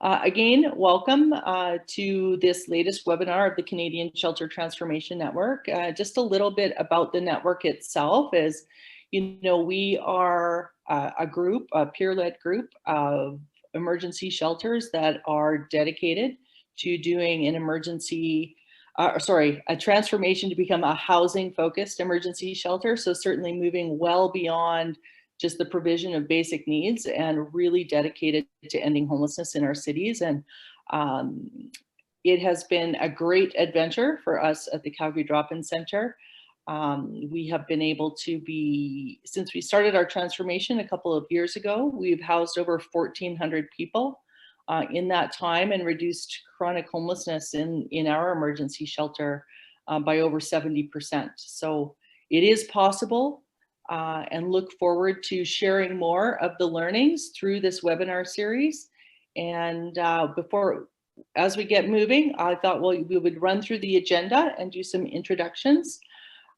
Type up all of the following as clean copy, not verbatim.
Again, welcome to this latest webinar of the Canadian Shelter Transformation Network. Just a little bit about the network itself is, we are a group, a peer-led group of emergency shelters that are dedicated to doing an a transformation to become a housing-focused emergency shelter. So certainly moving well beyond just the provision of basic needs and really dedicated to ending homelessness in our cities. And it has been a great adventure for us at the Calgary Drop-In Center. We have been able to since we started our transformation a couple of years ago, we've housed over 1,400 people in that time and reduced chronic homelessness in our emergency shelter by over 70%. So it is possible. And look forward to sharing more of the learnings through this webinar series. And as we get moving, I thought, we would run through the agenda and do some introductions.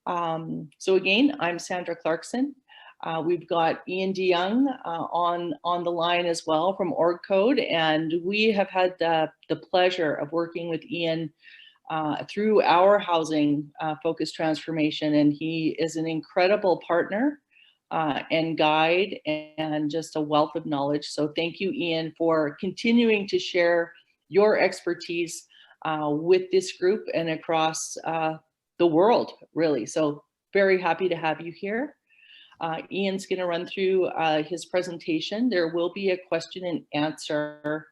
So again, I'm Sandra Clarkson. We've got Iain DeJong on the line as well from OrgCode, and we have had the pleasure of working with Iain through our housing focused transformation, and he is an incredible partner and guide and just a wealth of knowledge. So thank you, Iain, for continuing to share your expertise with this group and across the world, really. So very happy to have you here. Iain's going to run through his presentation. There will be a question and answer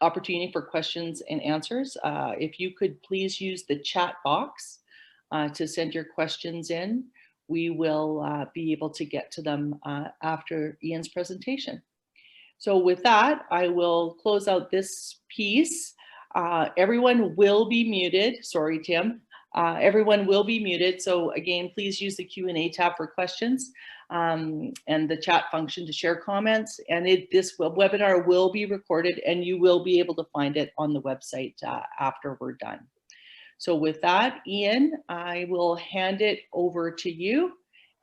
opportunity for questions and answers. If you could please use the chat box to send your questions in, we will be able to get to them after Iain's presentation. So with that, I will close out this piece. Everyone will be muted. Sorry, Tim. Everyone will be muted. So again, please use the Q&A tab for questions and the chat function to share comments. And this webinar will be recorded and you will be able to find it on the website after we're done. So with that, Iain, I will hand it over to you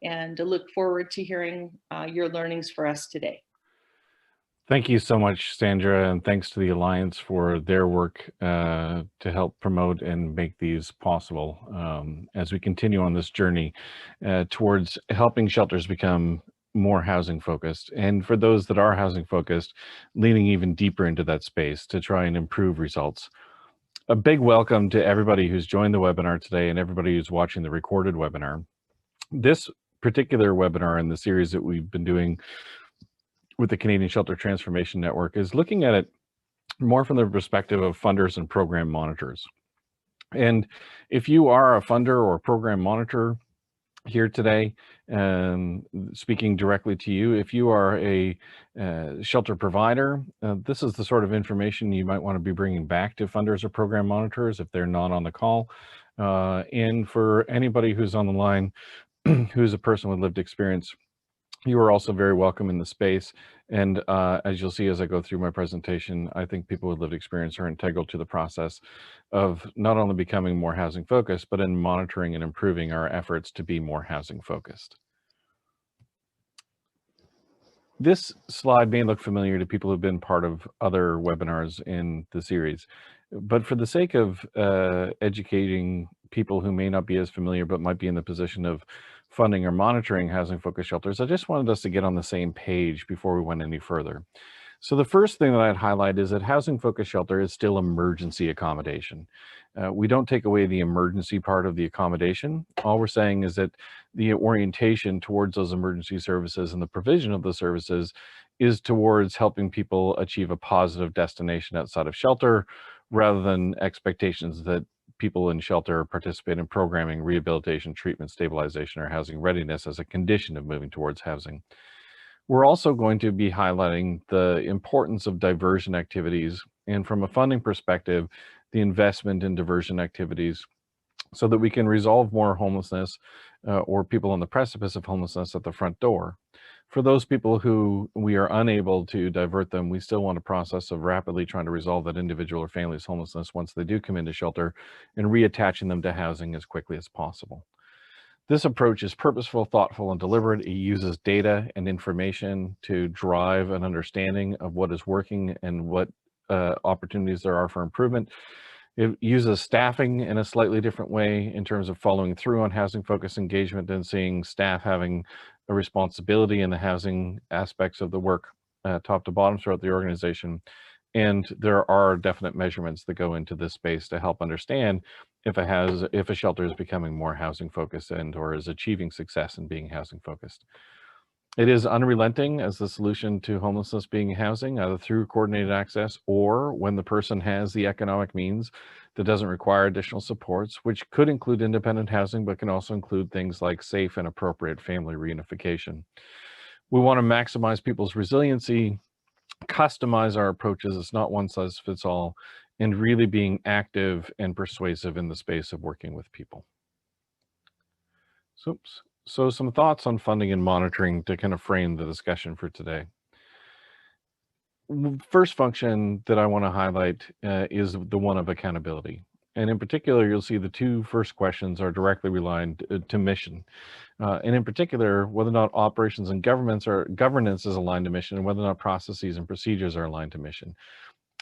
and look forward to hearing your learnings for us today. Thank you so much, Sandra, and thanks to the Alliance for their work to help promote and make these possible as we continue on this journey towards helping shelters become more housing focused. And for those that are housing focused, leaning even deeper into that space to try and improve results. A big welcome to everybody who's joined the webinar today and everybody who's watching the recorded webinar. This particular webinar in the series that we've been doing with the Canadian Shelter Transformation Network is looking at it more from the perspective of funders and program monitors. And if you are a funder or program monitor here today, speaking directly to you, if you are a shelter provider, this is the sort of information you might want to be bringing back to funders or program monitors if they're not on the call. And for anybody who's on the line, who's a person with lived experience, you are also very welcome in the space. And as you'll see as I go through my presentation, I think people with lived experience are integral to the process of not only becoming more housing focused, but in monitoring and improving our efforts to be more housing focused. This slide may look familiar to people who've been part of other webinars in the series, but for the sake of educating people who may not be as familiar, but might be in the position of funding or monitoring housing focused shelters, I just wanted us to get on the same page before we went any further. So the first thing that I'd highlight is that housing focused shelter is still emergency accommodation. We don't take away the emergency part of the accommodation. All we're saying is that the orientation towards those emergency services and the provision of the services is towards helping people achieve a positive destination outside of shelter, rather than expectations that people in shelter participate in programming, rehabilitation, treatment, stabilization, or housing readiness as a condition of moving towards housing. We're also going to be highlighting the importance of diversion activities, and from a funding perspective, the investment in diversion activities so that we can resolve more homelessness or people on the precipice of homelessness at the front door. For those people who we are unable to divert them, we still want a process of rapidly trying to resolve that individual or family's homelessness once they do come into shelter and reattaching them to housing as quickly as possible. This approach is purposeful, thoughtful, and deliberate. It uses data and information to drive an understanding of what is working and what opportunities there are for improvement. It uses staffing in a slightly different way in terms of following through on housing focused engagement and seeing staff having a responsibility in the housing aspects of the work, top to bottom throughout the organization. And there are definite measurements that go into this space to help understand if a shelter is becoming more housing focused and or is achieving success in being housing focused. It is unrelenting as the solution to homelessness being housing, either through coordinated access or when the person has the economic means that doesn't require additional supports, which could include independent housing, but can also include things like safe and appropriate family reunification. We want to maximize people's resiliency, customize our approaches. It's not one size fits all, and really being active and persuasive in the space of working with people. So some thoughts on funding and monitoring to kind of frame the discussion for today. First function that I want to highlight is the one of accountability. And in particular, you'll see the two first questions are directly relied to mission. And in particular, whether or not operations and governance is aligned to mission, and whether or not processes and procedures are aligned to mission.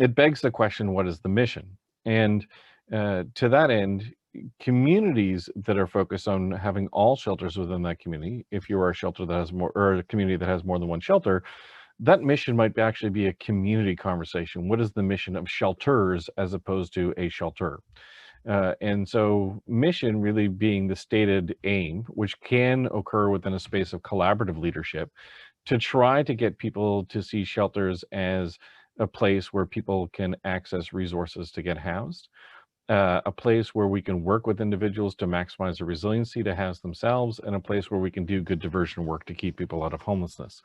It begs the question, what is the mission? And to that end, communities that are focused on having all shelters within that community, if you are a shelter that has more, or a community that has more than one shelter, that mission might actually be a community conversation. What is the mission of shelters as opposed to a shelter? And so mission really being the stated aim, which can occur within a space of collaborative leadership, to try to get people to see shelters as a place where people can access resources to get housed, a place where we can work with individuals to maximize their resiliency to house themselves, and a place where we can do good diversion work to keep people out of homelessness.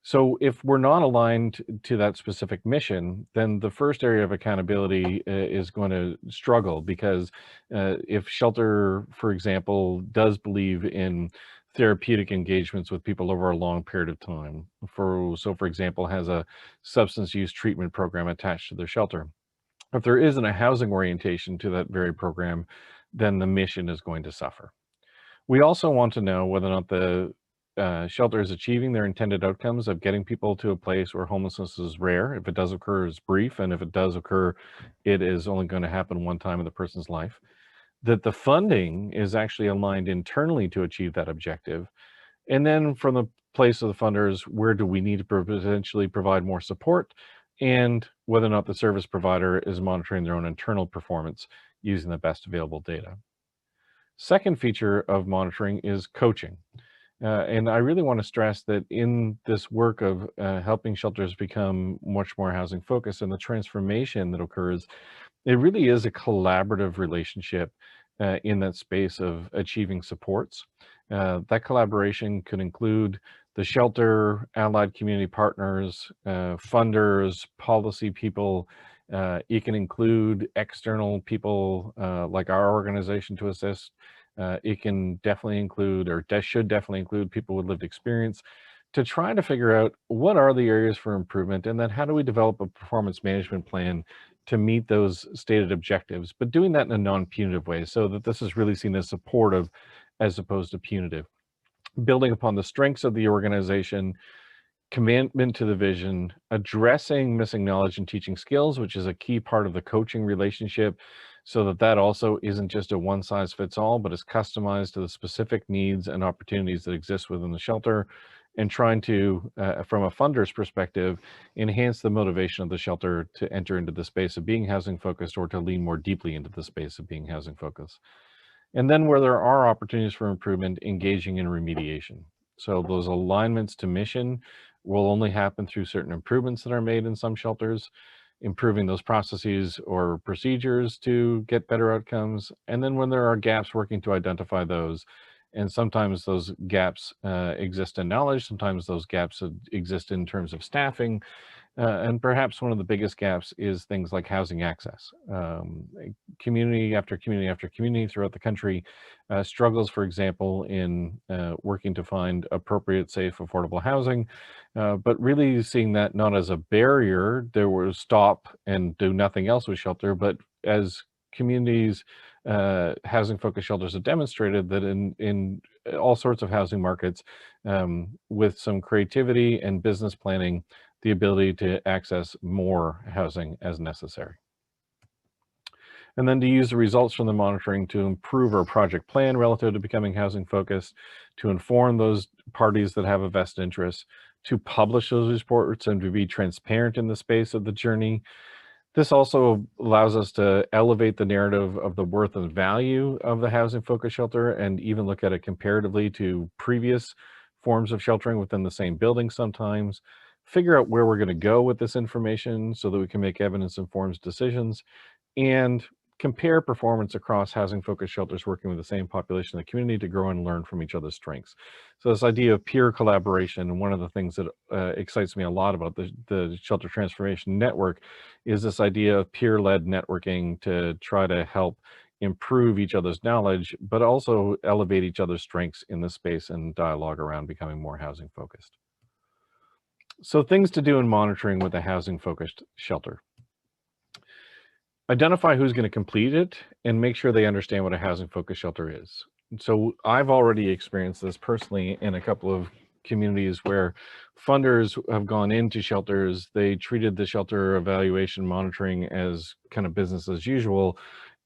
So if we're not aligned to that specific mission, then the first area of accountability is going to struggle, because if shelter, for example, does believe in therapeutic engagements with people over a long period of time, for example, has a substance use treatment program attached to their shelter, if there isn't a housing orientation to that very program, then the mission is going to suffer. We also want to know whether or not the shelter is achieving their intended outcomes of getting people to a place where homelessness is rare. If it does occur, it's brief, and if it does occur, it is only going to happen one time in the person's life. That the funding is actually aligned internally to achieve that objective. And then from the place of the funders, where do we need to potentially provide more support, and whether or not the service provider is monitoring their own internal performance using the best available data. Second feature of monitoring is coaching. And I really want to stress that in this work of helping shelters become much more housing focused and the transformation that occurs, it really is a collaborative relationship in that space of achieving supports. That collaboration could include the shelter, allied community partners, funders, policy people. It can include external people like our organization to assist. It can definitely include, or should definitely include, people with lived experience, to try to figure out what are the areas for improvement, and then how do we develop a performance management plan to meet those stated objectives, but doing that in a non-punitive way, so that this is really seen as supportive as opposed to punitive. Building upon the strengths of the organization, commitment to the vision, addressing missing knowledge and teaching skills, which is a key part of the coaching relationship, so that that also isn't just a one size fits all, but is customized to the specific needs and opportunities that exist within the shelter, and trying to, from a funder's perspective, enhance the motivation of the shelter to enter into the space of being housing focused, or to lean more deeply into the space of being housing focused. And then where there are opportunities for improvement, engaging in remediation. So those alignments to mission will only happen through certain improvements that are made in some shelters, improving those processes or procedures to get better outcomes. And then when there are gaps, working to identify those. And sometimes those gaps exist in knowledge, sometimes those gaps exist in terms of staffing. And perhaps one of the biggest gaps is things like housing access. Community after community after community throughout the country struggles, for example, in working to find appropriate, safe, affordable housing, but really seeing that not as a barrier, there will stop and do nothing else with shelter, but as communities housing focused shelters have demonstrated that in all sorts of housing markets, with some creativity and business planning, the ability to access more housing as necessary. And then to use the results from the monitoring to improve our project plan relative to becoming housing focused, to inform those parties that have a vested interest, to publish those reports and to be transparent in the space of the journey. This also allows us to elevate the narrative of the worth and value of the housing focused shelter and even look at it comparatively to previous forms of sheltering within the same building sometimes, figure out where we're going to go with this information so that we can make evidence-informed decisions, and compare performance across housing focused shelters working with the same population in the community to grow and learn from each other's strengths. So this idea of peer collaboration, and one of the things that excites me a lot about the Shelter Transformation Network is this idea of peer-led networking to try to help improve each other's knowledge, but also elevate each other's strengths in the space and dialogue around becoming more housing focused. So things to do in monitoring with a housing focused shelter. Identify who's going to complete it and make sure they understand what a housing focused shelter is. So I've already experienced this personally in a couple of communities where funders have gone into shelters. They treated the shelter evaluation monitoring as kind of business as usual.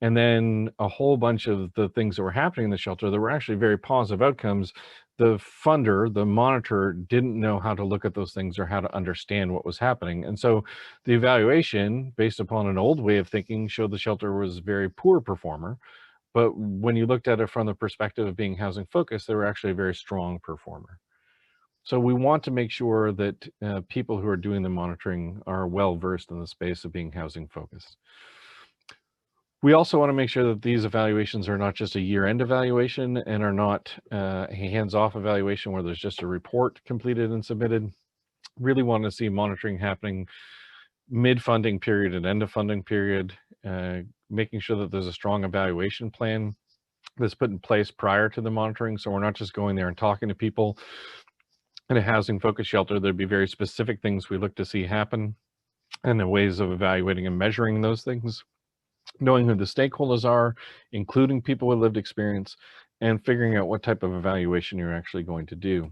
And then a whole bunch of the things that were happening in the shelter that were actually very positive outcomes, the funder, the monitor, didn't know how to look at those things or how to understand what was happening. And so the evaluation, based upon an old way of thinking, showed the shelter was a very poor performer. But when you looked at it from the perspective of being housing focused, they were actually a very strong performer. So we want to make sure that people who are doing the monitoring are well versed in the space of being housing focused. We also want to make sure that these evaluations are not just a year-end evaluation and are not a hands-off evaluation where there's just a report completed and submitted. Really want to see monitoring happening mid-funding period and end of funding period, making sure that there's a strong evaluation plan that's put in place prior to the monitoring. So we're not just going there and talking to people. In a housing focused shelter, there'd be very specific things we look to see happen and the ways of evaluating and measuring those things. Knowing who the stakeholders are, including people with lived experience, and figuring out what type of evaluation you're actually going to do.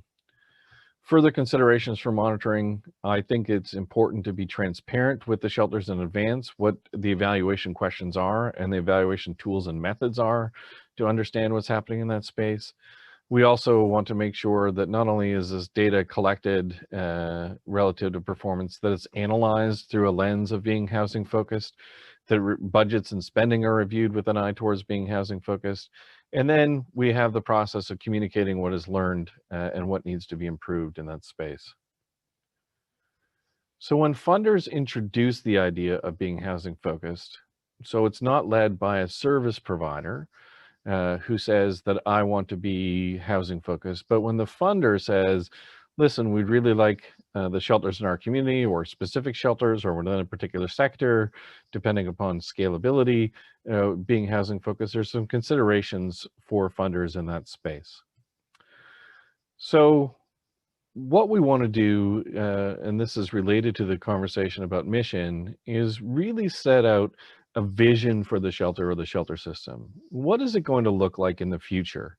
Further considerations for monitoring, I think it's important to be transparent with the shelters in advance, what the evaluation questions are and the evaluation tools and methods are to understand what's happening in that space. We also want to make sure that not only is this data collected relative to performance, that it's analyzed through a lens of being housing focused, that budgets and spending are reviewed with an eye towards being housing focused. And then we have the process of communicating what is learned and what needs to be improved in that space. So when funders introduce the idea of being housing focused, so it's not led by a service provider who says that I want to be housing focused, but when the funder says, listen, we'd really like the shelters in our community or specific shelters or within a particular sector, depending upon scalability, being housing focused, there's some considerations for funders in that space. So what we want to do, and this is related to the conversation about mission, is really set out a vision for the shelter or the shelter system. What is it going to look like in the future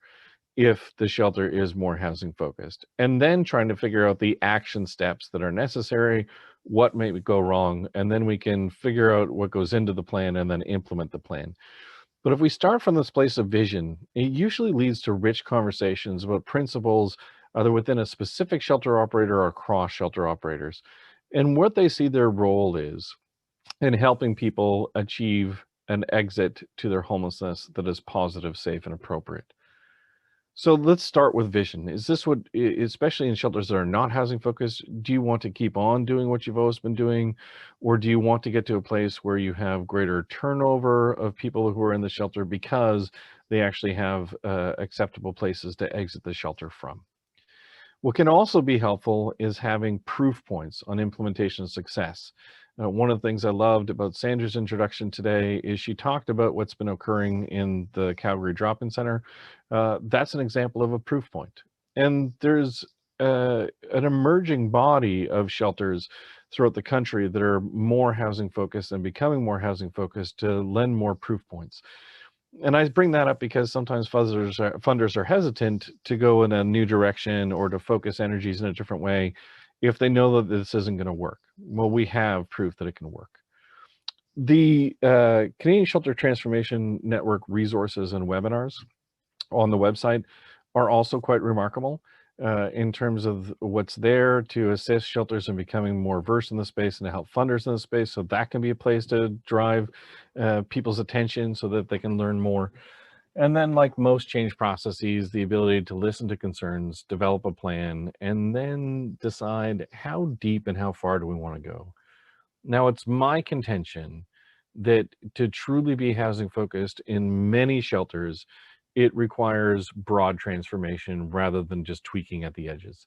if the shelter is more housing focused? And then trying to figure out the action steps that are necessary, what may go wrong, and then we can figure out what goes into the plan and then implement the plan. But if we start from this place of vision, it usually leads to rich conversations about principles, either within a specific shelter operator or across shelter operators, and what they see their role is in helping people achieve an exit to their homelessness that is positive, safe, and appropriate. So let's start with vision. Is this what, especially in shelters that are not housing focused, do you want to keep on doing what you've always been doing? Or do you want to get to a place where you have greater turnover of people who are in the shelter because they actually have acceptable places to exit the shelter from? What can also be helpful is having proof points on implementation success. One of the things I loved about Sandra's introduction today is she talked about what's been occurring in the Calgary Drop-In Center. That's an example of a proof point. And there's an emerging body of shelters throughout the country that are more housing focused and becoming more housing focused to lend more proof points. And I bring that up because sometimes funders are hesitant to go in a new direction or to focus energies in a different way if they know that this isn't going to work. Well, we have proof that it can work. The Canadian Shelter Transformation Network resources and webinars on the website are also quite remarkable in terms of what's there to assist shelters in becoming more versed in the space and to help funders in the space. So that can be a place to drive people's attention so that they can learn more. And then, like most change processes, the ability to listen to concerns, develop a plan, and then decide how deep and how far do we want to go. Now, it's my contention that to truly be housing focused in many shelters, it requires broad transformation rather than just tweaking at the edges.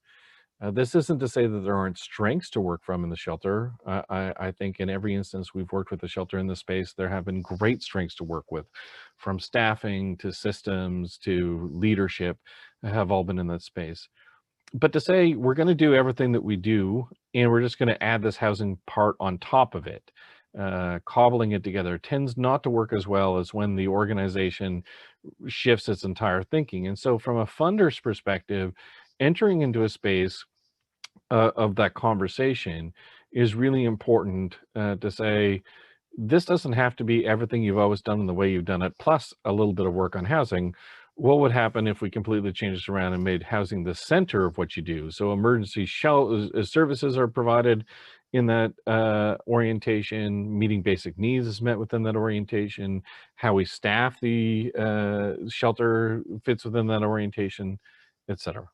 This isn't to say that there aren't strengths to work from in the shelter. I think in every instance we've worked with the shelter in this space, there have been great strengths to work with, from staffing to systems to leadership, have all been in that space. But to say we're going to do everything that we do and we're just going to add this housing part on top of it, cobbling it together, tends not to work as well as when the organization shifts its entire thinking. And so from a funder's perspective, entering into a space of that conversation is really important to say, this doesn't have to be everything you've always done in the way you've done it, plus a little bit of work on housing. What would happen if we completely changed this around and made housing the center of what you do? So emergency services are provided in that orientation, meeting basic needs is met within that orientation, how we staff the shelter fits within that orientation, etc.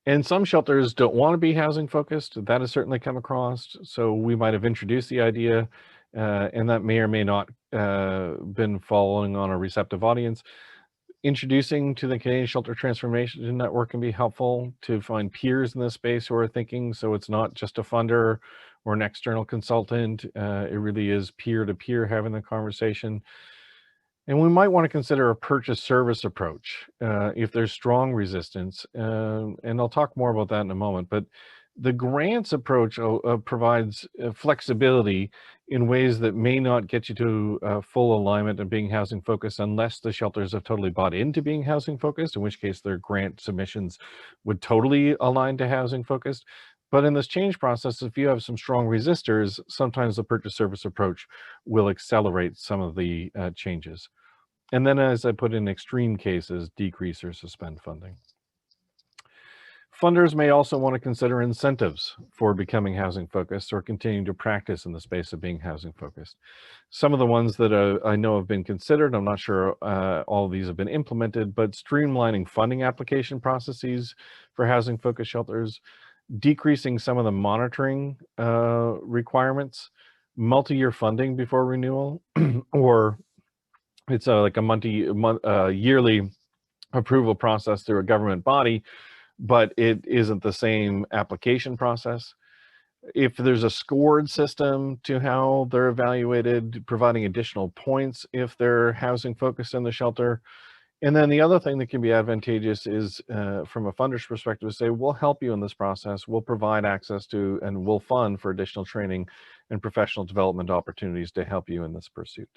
And some shelters don't want to be housing focused. That has certainly come across. So we might have introduced the idea, and that may or may not been following on a receptive audience. Introducing to the Canadian Shelter Transformation Network can be helpful to find peers in this space who are thinking. So it's not just a funder or an external consultant. It really is peer to peer having the conversation. And we might want to consider a purchase service approach if there's strong resistance. And I'll talk more about that in a moment. But the grants approach provides flexibility in ways that may not get you to full alignment and being housing focused unless the shelters have totally bought into being housing focused, in which case their grant submissions would totally align to housing focused. But in this change process, if you have some strong resistors, sometimes the purchase service approach will accelerate some of the changes. And then, as I put in extreme cases, decrease or suspend funding. Funders may also want to consider incentives for becoming housing focused or continuing to practice in the space of being housing focused. Some of the ones that I know have been considered, I'm not sure all of these have been implemented, but streamlining funding application processes for housing focused shelters, decreasing some of the monitoring requirements, multi-year funding before renewal, or it's like a yearly approval process through a government body, but it isn't the same application process. If there's a scored system to how they're evaluated, providing additional points if they're housing focused in the shelter. And then the other thing that can be advantageous is from a funder's perspective to say, we'll help you in this process, we'll provide access to, and we'll fund for additional training and professional development opportunities to help you in this pursuit.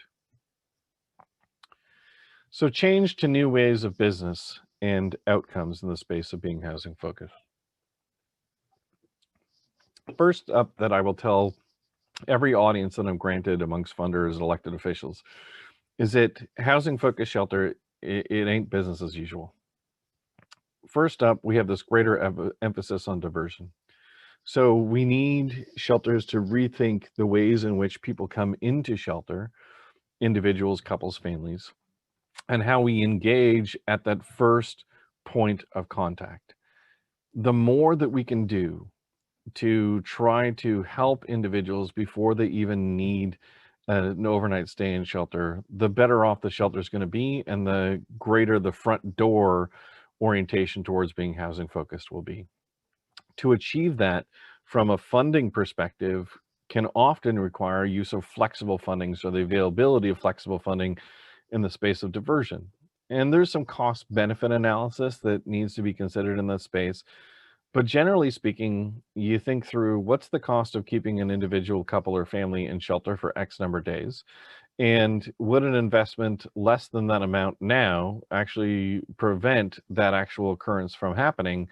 So change to new ways of business and outcomes in the space of being housing focused. First up that I will tell every audience that I'm granted amongst funders and elected officials is that housing focused shelter, it ain't business as usual. First up, we have this greater emphasis on diversion. So we need shelters to rethink the ways in which people come into shelter, individuals, couples, families, and how we engage at that first point of contact. The more that we can do to try to help individuals before they even need an overnight stay in shelter, the better off the shelter is going to be, and the greater the front door orientation towards being housing focused will be. To achieve that from a funding perspective can often require use of flexible funding, so the availability of flexible funding in the space of diversion. And there's some cost benefit analysis that needs to be considered in that space. But generally speaking, you think through what's the cost of keeping an individual, couple, or family in shelter for X number of days, And would an investment less than that amount now actually prevent that actual occurrence from happening?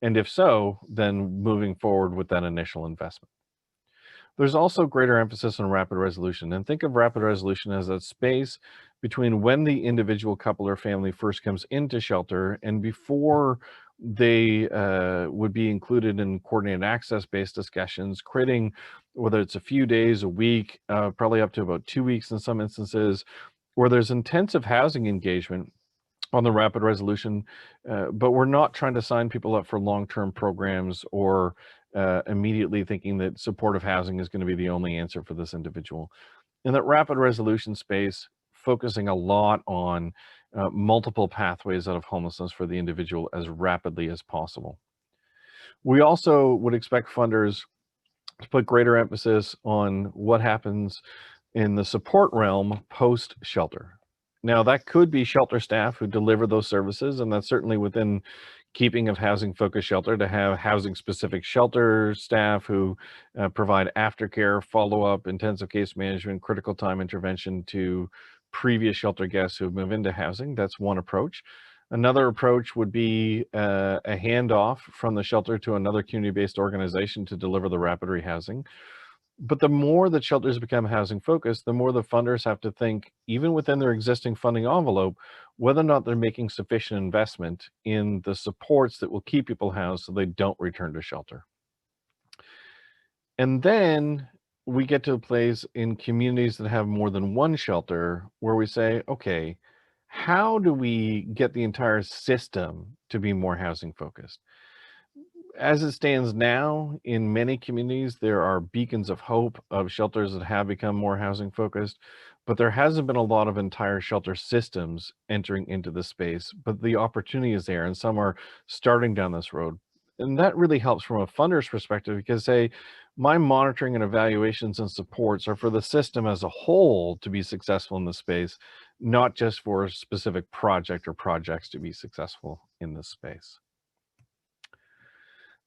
And if so, then moving forward with that initial investment. There's also greater emphasis on rapid resolution. And think of rapid resolution as a space between when the individual couple or family first comes into shelter and before they would be included in coordinated access-based discussions, creating, whether it's a few days, a week, probably up to about 2 weeks in some instances, where there's intensive housing engagement on the rapid resolution, but we're not trying to sign people up for long-term programs or immediately thinking that supportive housing is going to be the only answer for this individual. In that rapid resolution space, focusing a lot on multiple pathways out of homelessness for the individual as rapidly as possible. We also would expect funders to put greater emphasis on what happens in the support realm post-shelter. Now, that could be shelter staff who deliver those services, and that's certainly within keeping of housing focused shelter to have housing specific shelter staff who provide aftercare, follow-up, intensive case management, critical time intervention to previous shelter guests who move into housing. That's one approach. Another approach would be a handoff from the shelter to another community-based organization to deliver the rapid rehousing. But the more that shelters become housing focused, the more the funders have to think, even within their existing funding envelope, whether or not they're making sufficient investment in the supports that will keep people housed so they don't return to shelter. And then we get to a place in communities that have more than one shelter where we say, okay, how do we get the entire system to be more housing focused? As it stands now, in many communities, there are beacons of hope of shelters that have become more housing focused, but there hasn't been a lot of entire shelter systems entering into the space, but the opportunity is there and some are starting down this road. And that really helps from a funder's perspective because, say, my monitoring and evaluations and supports are for the system as a whole to be successful in the space, not just for a specific project or projects to be successful in this space.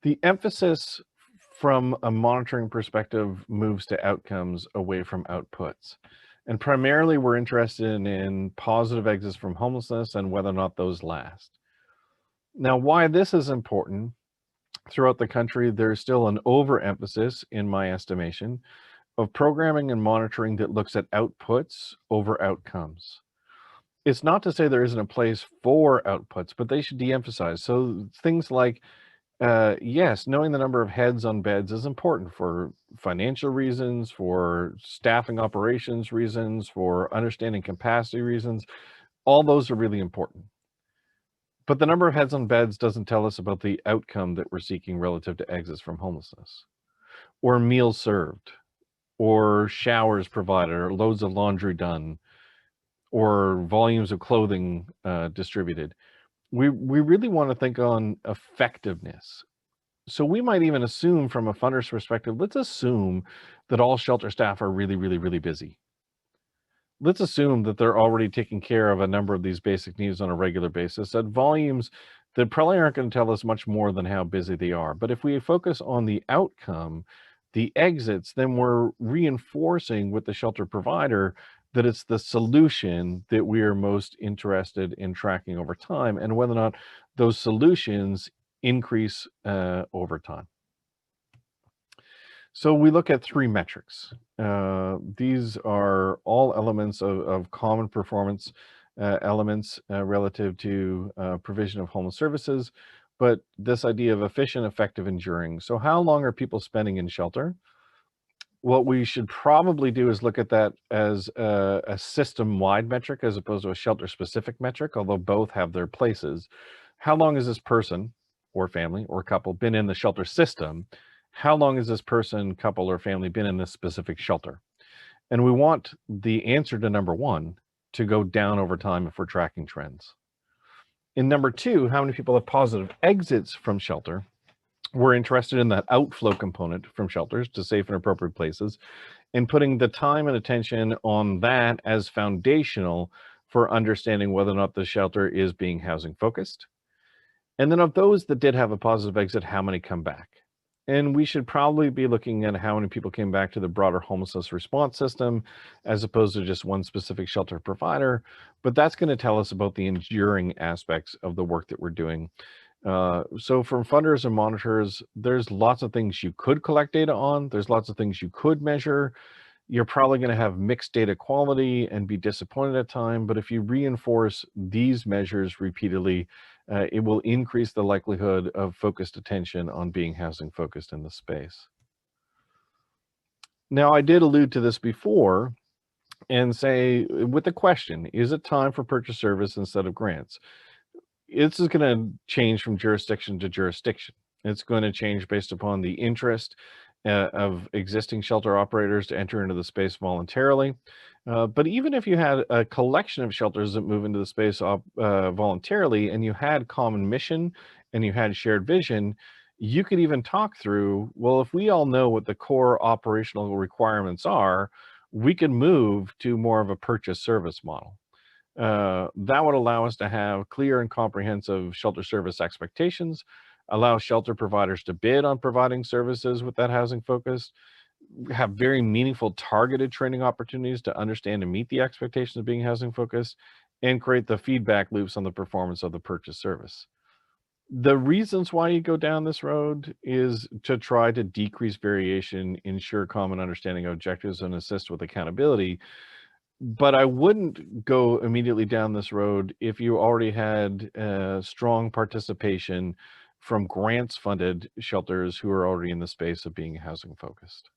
The emphasis from a monitoring perspective moves to outcomes away from outputs. And primarily, we're interested in positive exits from homelessness and whether or not those last. Now, why this is important, throughout the country, there's still an overemphasis, in my estimation, of programming and monitoring that looks at outputs over outcomes. It's not to say there isn't a place for outputs, but they should de-emphasize. So things like yes, knowing the number of heads on beds is important for financial reasons, for staffing operations reasons, for understanding capacity reasons. All those are really important. But the number of heads on beds doesn't tell us about the outcome that we're seeking relative to exits from homelessness, or meals served, or showers provided, or loads of laundry done, or volumes of clothing distributed. We really want to think on effectiveness. So we might even assume from a funder's perspective, let's assume that all shelter staff are really, really, really busy. Let's assume that they're already taking care of a number of these basic needs on a regular basis at volumes that probably aren't going to tell us much more than how busy they are. But if we focus on the outcome, the exits, then we're reinforcing with the shelter provider that it's the solution that we are most interested in tracking over time and whether or not those solutions increase over time. So we look at 3 metrics. These are all elements of common performance elements relative to provision of homeless services, but this idea of efficient, effective, enduring. So how long are people spending in shelter? What we should probably do is look at that as a system-wide metric as opposed to a shelter-specific metric, although both have their places. How long has this person or family or couple been in the shelter system? How long has this person, couple, or family been in this specific shelter? And we want the answer to number 1 to go down over time if we're tracking trends. In number 2, how many people have positive exits from shelter? We're interested in that outflow component from shelters to safe and appropriate places and putting the time and attention on that as foundational for understanding whether or not the shelter is being housing focused. And then of those that did have a positive exit, how many come back? And we should probably be looking at how many people came back to the broader homelessness response system as opposed to just one specific shelter provider. But that's going to tell us about the enduring aspects of the work that we're doing. So from funders and monitors, there's lots of things you could collect data on. There's lots of things you could measure. You're probably going to have mixed data quality and be disappointed at time. But if you reinforce these measures repeatedly, it will increase the likelihood of focused attention on being housing focused in the space. Now, I did allude to this before and say with the question, is it time for purchase service instead of grants? This is going to change from jurisdiction to jurisdiction. It's going to change based upon the interest of existing shelter operators to enter into the space voluntarily. But even if you had a collection of shelters that move into the space voluntarily, and you had common mission and you had shared vision, you could even talk through, well, if we all know what the core operational requirements are, we could move to more of a purchase service model. That would allow us to have clear and comprehensive shelter service expectations, allow shelter providers to bid on providing services with that housing focus, have very meaningful targeted training opportunities to understand and meet the expectations of being housing focused, and create the feedback loops on the performance of the purchase service. The reasons why you go down this road is to try to decrease variation, ensure common understanding of objectives, and assist with accountability. But I wouldn't go immediately down this road if you already had strong participation from grants funded shelters who are already in the space of being housing focused.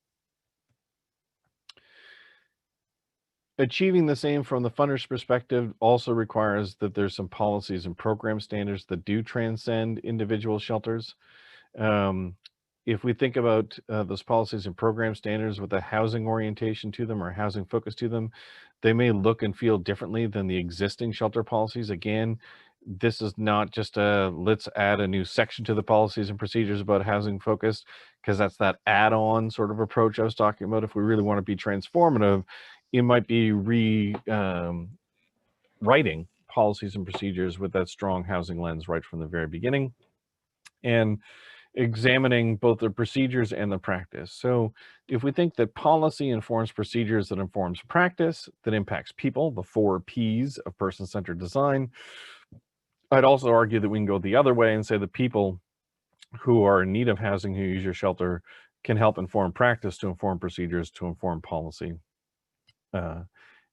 Achieving the same from the funder's perspective also requires that there's some policies and program standards that do transcend individual shelters. If we think about those policies and program standards with a housing orientation to them or housing focus to them, they may look and feel differently than the existing shelter policies. Again, this is not just a let's add a new section to the policies and procedures about housing focused, because that's that add-on sort of approach I was talking about. If we really want to be transformative, it might be writing policies and procedures with that strong housing lens right from the very beginning, and examining both the procedures and the practice. So if we think that policy informs procedures that informs practice, that impacts people, the 4 Ps of person-centered design, I'd also argue that we can go the other way and say the people who are in need of housing, who use your shelter, can help inform practice to inform procedures to inform policy.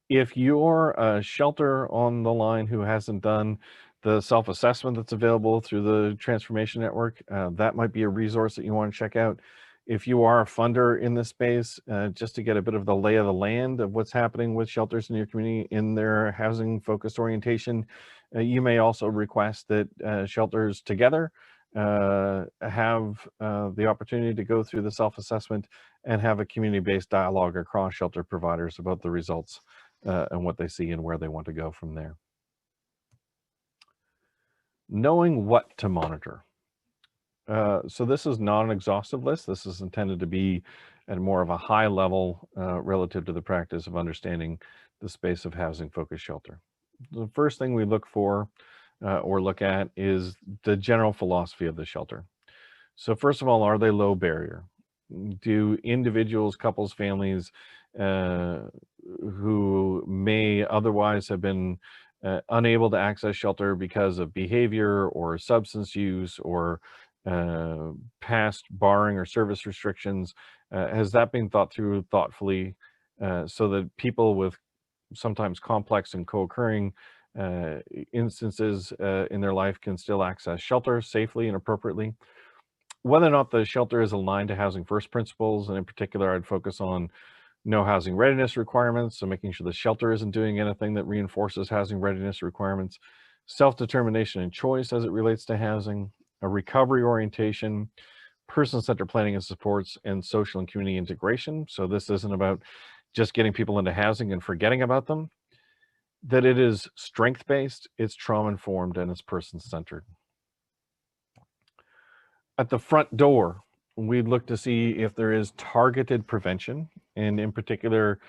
If you're a shelter on the line who hasn't done the self-assessment that's available through the Transformation Network, that might be a resource that you want to check out. If you are a funder in this space, just to get a bit of the lay of the land of what's happening with shelters in your community in their housing focused orientation, you may also request that shelters together have the opportunity to go through the self-assessment and have a community-based dialogue across shelter providers about the results and what they see and where they want to go from there. Knowing what to monitor. So this is not an exhaustive list. This is intended to be at more of a high level relative to the practice of understanding the space of housing focused shelter. The first thing we look for or look at is the general philosophy of the shelter. So first of all, are they low barrier? Do individuals, couples, families who may otherwise have been unable to access shelter because of behavior or substance use or past barring or service restrictions, has that been thought through thoughtfully so that people with sometimes complex and co-occurring instances in their life can still access shelter safely and appropriately? Whether or not the shelter is aligned to housing first principles, and in particular, I'd focus on no housing readiness requirements, so making sure the shelter isn't doing anything that reinforces housing readiness requirements, self-determination and choice as it relates to housing, a recovery orientation, person-centered planning and supports, and social and community integration. So this isn't about just getting people into housing and forgetting about them, that it is strength-based, it's trauma-informed, and it's person-centered. At the front door, we look to see if there is targeted prevention, and in particular,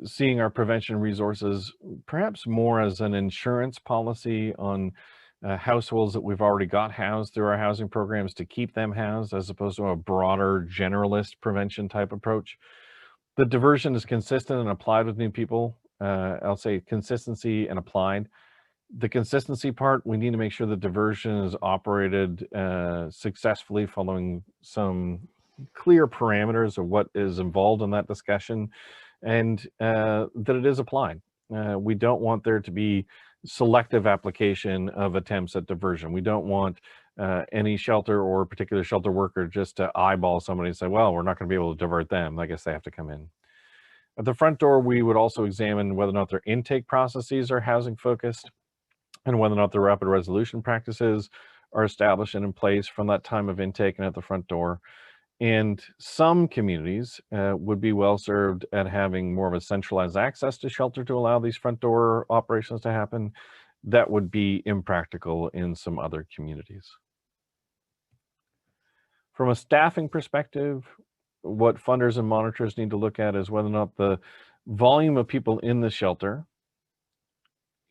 seeing our prevention resources perhaps more as an insurance policy on households that we've already got housed through our housing programs to keep them housed, as opposed to a broader generalist prevention type approach. The diversion is consistent and applied with new people. I'll say consistency and applied. The consistency part, we need to make sure the diversion is operated successfully, following some clear parameters of what is involved in that discussion, and that it is applied. We don't want there to be selective application of attempts at diversion. We don't want any shelter or particular shelter worker just to eyeball somebody and say, well, we're not going to be able to divert them. I guess they have to come in. At the front door, we would also examine whether or not their intake processes are housing focused, and whether or not the rapid resolution practices are established and in place from that time of intake and at the front door. And some communities would be well served at having more of a centralized access to shelter to allow these front door operations to happen. That would be impractical in some other communities. From a staffing perspective, what funders and monitors need to look at is whether or not the volume of people in the shelter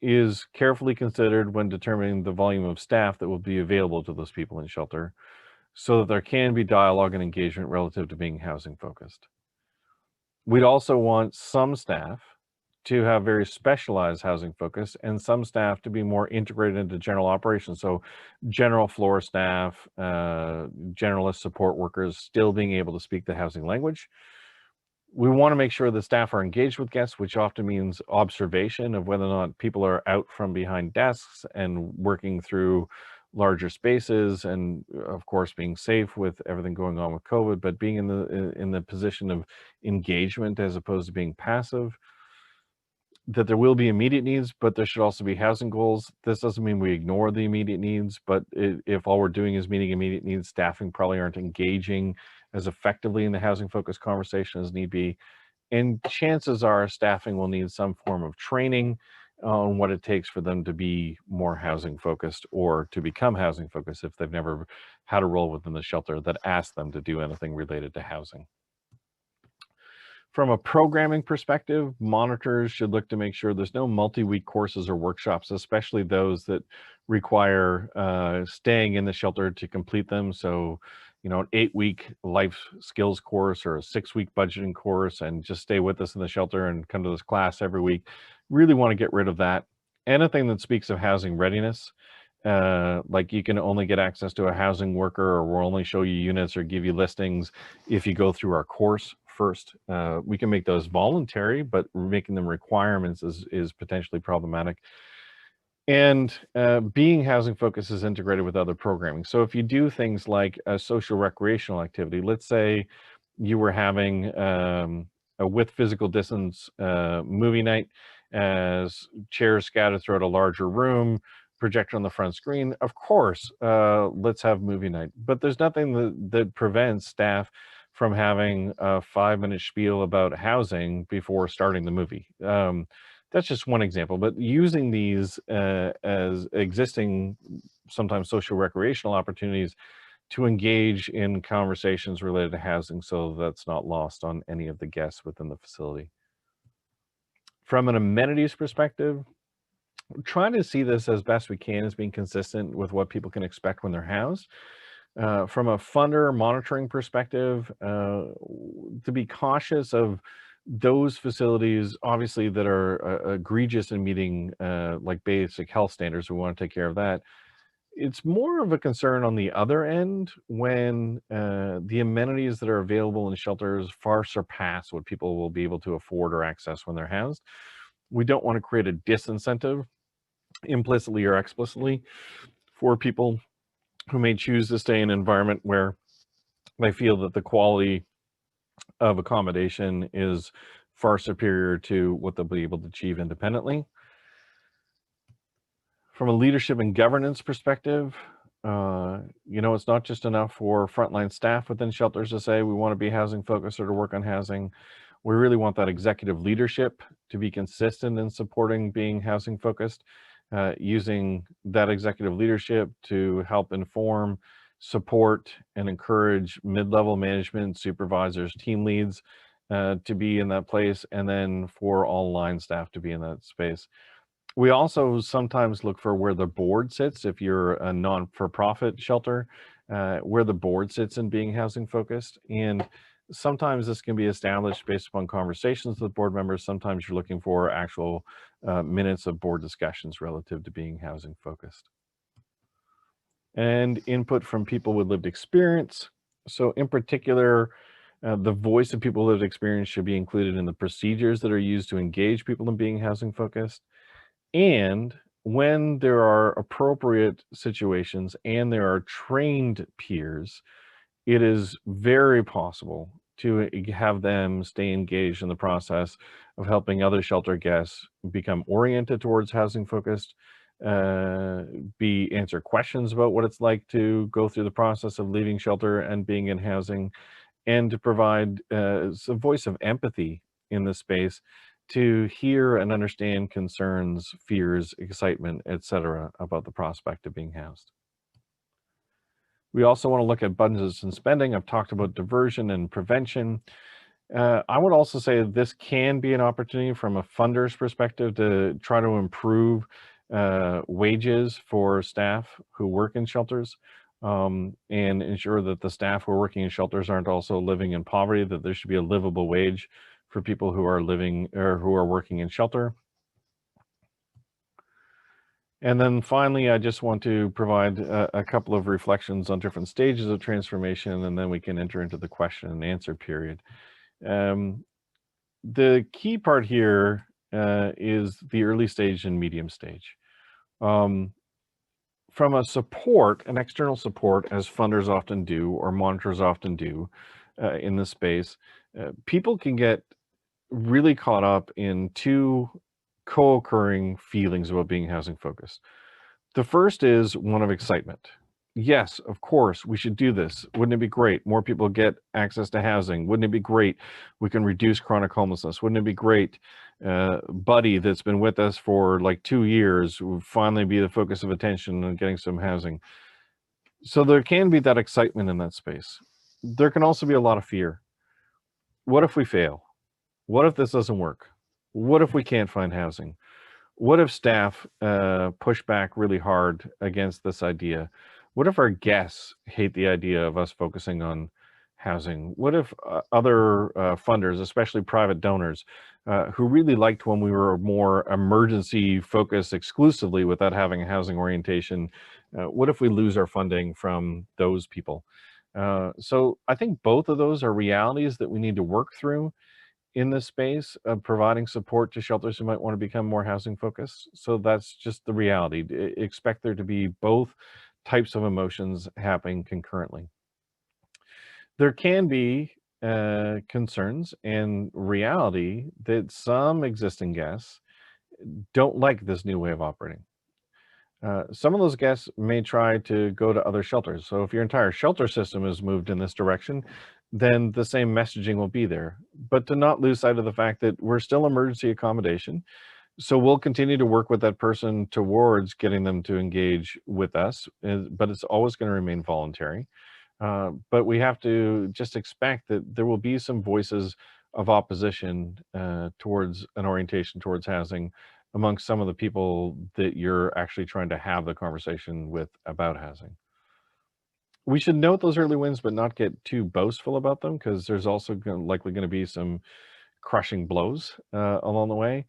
is carefully considered when determining the volume of staff that will be available to those people in shelter, so that there can be dialogue and engagement relative to being housing focused. We'd also want some staff to have very specialized housing focus, and some staff to be more integrated into general operations. So general floor staff, generalist support workers still being able to speak the housing language. We want to make sure the staff are engaged with guests, which often means observation of whether or not people are out from behind desks and working through larger spaces, and of course being safe with everything going on with COVID, but being in the position of engagement as opposed to being passive. That there will be immediate needs, but there should also be housing goals. This doesn't mean we ignore the immediate needs, but if all we're doing is meeting immediate needs, staffing probably aren't engaging as effectively in the housing focused conversation as need be. And chances are staffing will need some form of training on what it takes for them to be more housing focused, or to become housing focused if they've never had a role within the shelter that asks them to do anything related to housing. From a programming perspective, monitors should look to make sure there's no multi-week courses or workshops, especially those that require staying in the shelter to complete them. So, you know, an 8-week life skills course or a 6-week budgeting course, and just stay with us in the shelter and come to this class every week. Really want to get rid of that. Anything that speaks of housing readiness, like you can only get access to a housing worker, or we'll only show you units or give you listings if you go through our course first. We can make those voluntary, but making them requirements is potentially problematic. And being housing focused is integrated with other programming. So if you do things like a social recreational activity, let's say you were having a with physical distance movie night, as chairs scattered throughout a larger room, projector on the front screen, of course, let's have movie night. But there's nothing that prevents staff from having a 5-minute spiel about housing before starting the movie. That's just one example, but using these as existing, sometimes social recreational opportunities to engage in conversations related to housing, so that's not lost on any of the guests within the facility. From an amenities perspective, we're trying to see this as best we can as being consistent with what people can expect when they're housed. From a funder monitoring perspective, to be cautious of those facilities, obviously, that are egregious in meeting like basic health standards. We want to take care of that. It's more of a concern on the other end when the amenities that are available in shelters far surpass what people will be able to afford or access when they're housed. We don't want to create a disincentive, implicitly or explicitly, for people who may choose to stay in an environment where they feel that the quality of accommodation is far superior to what they'll be able to achieve independently. From a leadership and governance perspective, you know, it's not just enough for frontline staff within shelters to say we want to be housing focused or to work on housing. We really want that executive leadership to be consistent in supporting being housing focused, using that executive leadership to help inform, support, and encourage mid-level management, supervisors, team leads to be in that place, and then for all line staff to be in that space. We also sometimes look for where the board sits if you're a non-for-profit shelter, where the board sits in being housing focused. And sometimes this can be established based upon conversations with board members. Sometimes you're looking for actual minutes of board discussions relative to being housing focused. And input from people with lived experience. So in particular, the voice of people with lived experience should be included in the procedures that are used to engage people in being housing focused. And when there are appropriate situations and there are trained peers, it is very possible to have them stay engaged in the process of helping other shelter guests become oriented towards housing focused, answer questions about what it's like to go through the process of leaving shelter and being in housing, and to provide a voice of empathy in this space to hear and understand concerns, fears, excitement, etc., about the prospect of being housed. We also want to look at budgets and spending. I've talked about diversion and prevention. I would also say this can be an opportunity from a funder's perspective to try to improve wages for staff who work in shelters, and ensure that the staff who are working in shelters aren't also living in poverty, that there should be a livable wage for people who are living or who are working in shelter. And then finally, I just want to provide a couple of reflections on different stages of transformation, and then we can enter into the question and answer period. The key part here is the early stage and medium stage. From a support, an external support, as funders often do, or monitors often do in this space, people can get really caught up in two co-occurring feelings about being housing focused. The first is one of excitement. Yes, of course, we should do this. Wouldn't it be great? More people get access to housing. Wouldn't it be great? We can reduce chronic homelessness. Wouldn't it be great? Buddy that's been with us for like 2 years will finally be the focus of attention on getting some housing. So there can be that excitement in that space. There can also be a lot of fear. What if we fail? What if this doesn't work? What if we can't find housing? What if staff push back really hard against this idea? What if our guests hate the idea of us focusing on housing? What if other funders, especially private donors, who really liked when we were more emergency focused exclusively without having a housing orientation, what if we lose our funding from those people? So I think both of those are realities that we need to work through in this space of providing support to shelters who might want to become more housing focused. So that's just the reality. Expect there to be both types of emotions happening concurrently. There can be concerns and reality that some existing guests don't like this new way of operating. Some of those guests may try to go to other shelters. So if your entire shelter system is moved in this direction, then the same messaging will be there. But to not lose sight of the fact that we're still emergency accommodation. So we'll continue to work with that person towards getting them to engage with us, but it's always going to remain voluntary. But we have to just expect that there will be some voices of opposition towards an orientation towards housing amongst some of the people that you're actually trying to have the conversation with about housing. We should note those early wins, but not get too boastful about them, because there's also likely going to be some crushing blows along the way.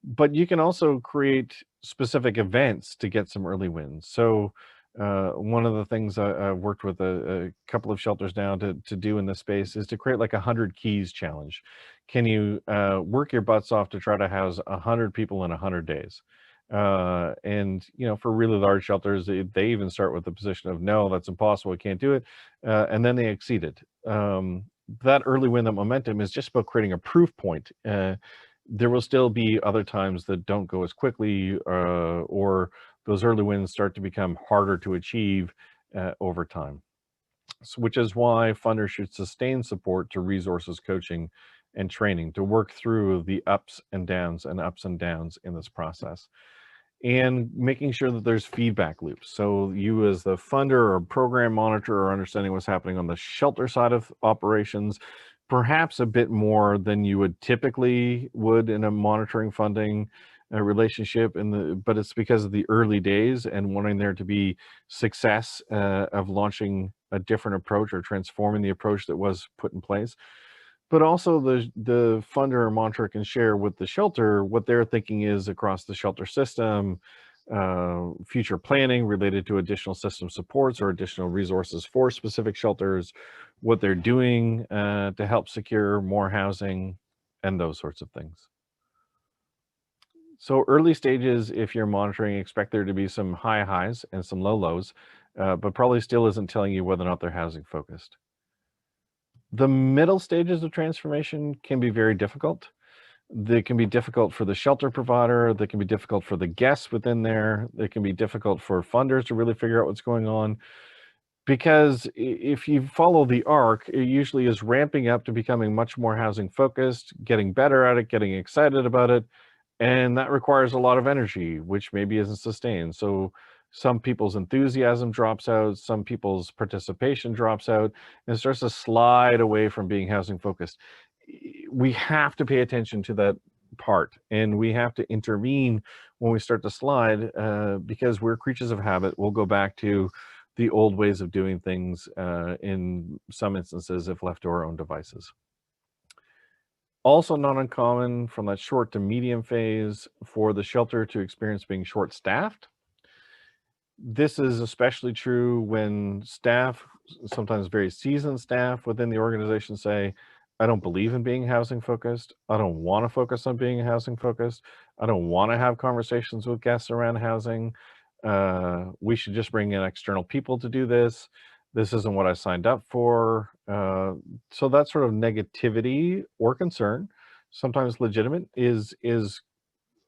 But you can also create specific events to get some early wins. So one of the things I've worked with a couple of shelters now to do in this space is to create like 100 keys challenge. Can you work your butts off to try to house 100 people in 100 days? And for really large shelters, they even start with the position of no, that's impossible, I can't do it, and then they exceed it. That early win, that momentum, is just about creating a proof point. There will still be other times that don't go as quickly, or those early wins start to become harder to achieve over time. So, which is why funders should sustain support to resources, coaching, and training to work through the ups and downs in this process. And making sure that there's feedback loops. So you as the funder or program monitor are understanding what's happening on the shelter side of operations, perhaps a bit more than you would typically would in a monitoring funding relationship, but it's because of the early days and wanting there to be success of launching a different approach or transforming the approach that was put in place. But also the funder or monitor can share with the shelter what their thinking is across the shelter system, future planning related to additional system supports or additional resources for specific shelters, what they're doing to help secure more housing, and those sorts of things. So early stages, if you're monitoring, expect there to be some high highs and some low lows, but probably still isn't telling you whether or not they're housing focused. The middle stages of transformation can be very difficult. They can be difficult for the shelter provider. They can be difficult for the guests within there. They can be difficult for funders to really figure out what's going on. Because if you follow the arc, it usually is ramping up to becoming much more housing focused, getting better at it, getting excited about it. And that requires a lot of energy, which maybe isn't sustained. So some people's enthusiasm drops out, some people's participation drops out, and starts to slide away from being housing focused. We have to pay attention to that part, and we have to intervene when we start to slide, because we're creatures of habit. We'll go back to the old ways of doing things in some instances if left to our own devices. Also not uncommon from that short to medium phase for the shelter to experience being short-staffed. This is especially true when staff, sometimes very seasoned staff within the organization, say, I don't believe in being housing focused. I don't want to focus on being housing focused. I don't want to have conversations with guests around housing. We should just bring in external people to do this. This isn't what I signed up for. So that sort of negativity or concern, sometimes legitimate, is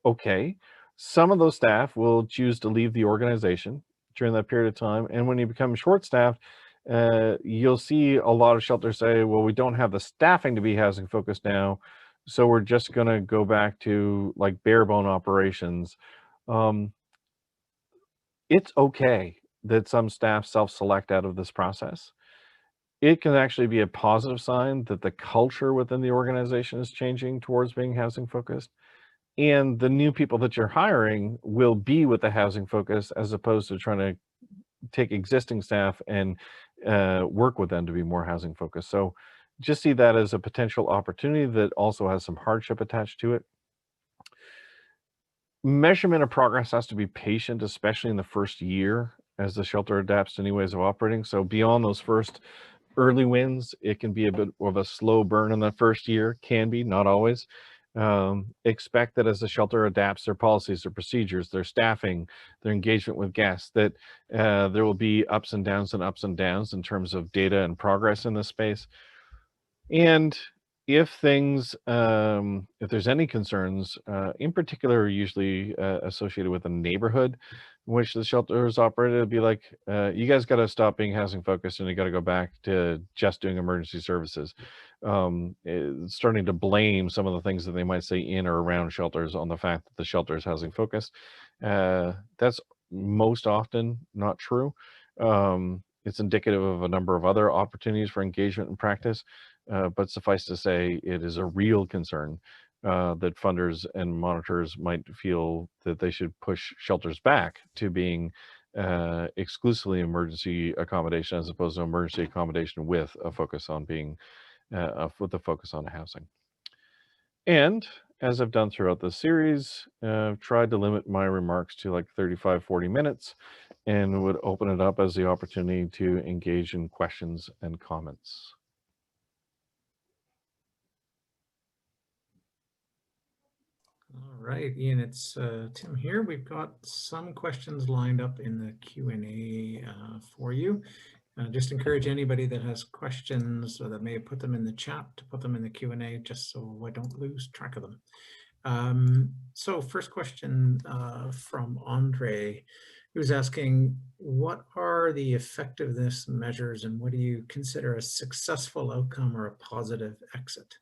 okay. Some of those staff will choose to leave the organization during that period of time. And when you become short-staffed, you'll see a lot of shelters say, well, we don't have the staffing to be housing focused now, so we're just going to go back to like bare bone operations. It's okay that some staff self-select out of this process. It can actually be a positive sign that the culture within the organization is changing towards being housing focused. And the new people that you're hiring will be with the housing focus as opposed to trying to take existing staff and work with them to be more housing focused. So just see that as a potential opportunity that also has some hardship attached to it. Measurement of progress has to be patient, especially in the first year as the shelter adapts to new ways of operating. So beyond those first early wins, it can be a bit of a slow burn in the first year, can be, not always. Expect that as the shelter adapts their policies, their procedures, their staffing, their engagement with guests, that there will be ups and downs in terms of data and progress in this space. And if things, if there's any concerns, in particular, usually associated with a neighborhood in which the shelter is operated, it'd be like, you guys got to stop being housing focused and you got to go back to just doing emergency services. Starting to blame some of the things that they might say in or around shelters on the fact that the shelter is housing focused. That's most often not true. It's indicative of a number of other opportunities for engagement and practice. But suffice to say, it is a real concern that funders and monitors might feel that they should push shelters back to being exclusively emergency accommodation as opposed to emergency accommodation with a focus on being with a focus on housing. And as I've done throughout this series, I've tried to limit my remarks to like 35, 40 minutes and would open it up as the opportunity to engage in questions and comments. All right, Iain, it's Tim here. We've got some questions lined up in the Q&A for you. Just encourage anybody that has questions or that may have put them in the chat to put them in the Q&A just so I don't lose track of them. So first question from Andre, who's asking, what are the effectiveness measures and what do you consider a successful outcome or a positive exit?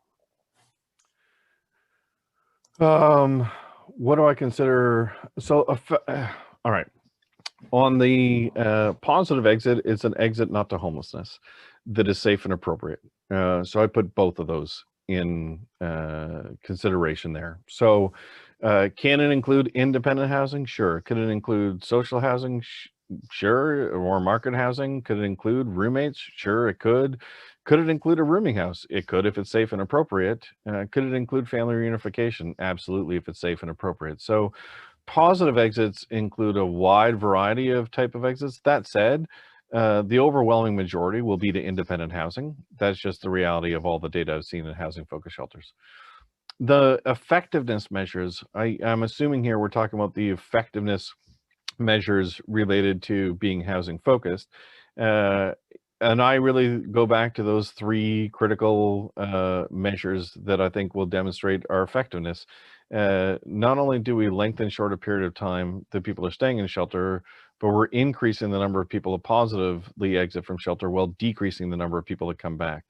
What do I consider? So, all right. On the positive exit, it's an exit not to homelessness that is safe and appropriate. So I put both of those in consideration there. So can it include independent housing? Sure. Could it include social housing? Sure. Or market housing? Could it include roommates? Sure, it could. Could it include a rooming house? It could if it's safe and appropriate. Could it include family reunification? Absolutely, if it's safe and appropriate. So positive exits include a wide variety of type of exits. That said, the overwhelming majority will be to independent housing. That's just the reality of all the data I've seen in housing focused shelters. The effectiveness measures, I'm assuming here we're talking about the effectiveness measures related to being housing focused. And I really go back to those three critical measures that I think will demonstrate our effectiveness. Not only do we lengthen shorter period of time that people are staying in shelter, but we're increasing the number of people that positively exit from shelter while decreasing the number of people that come back.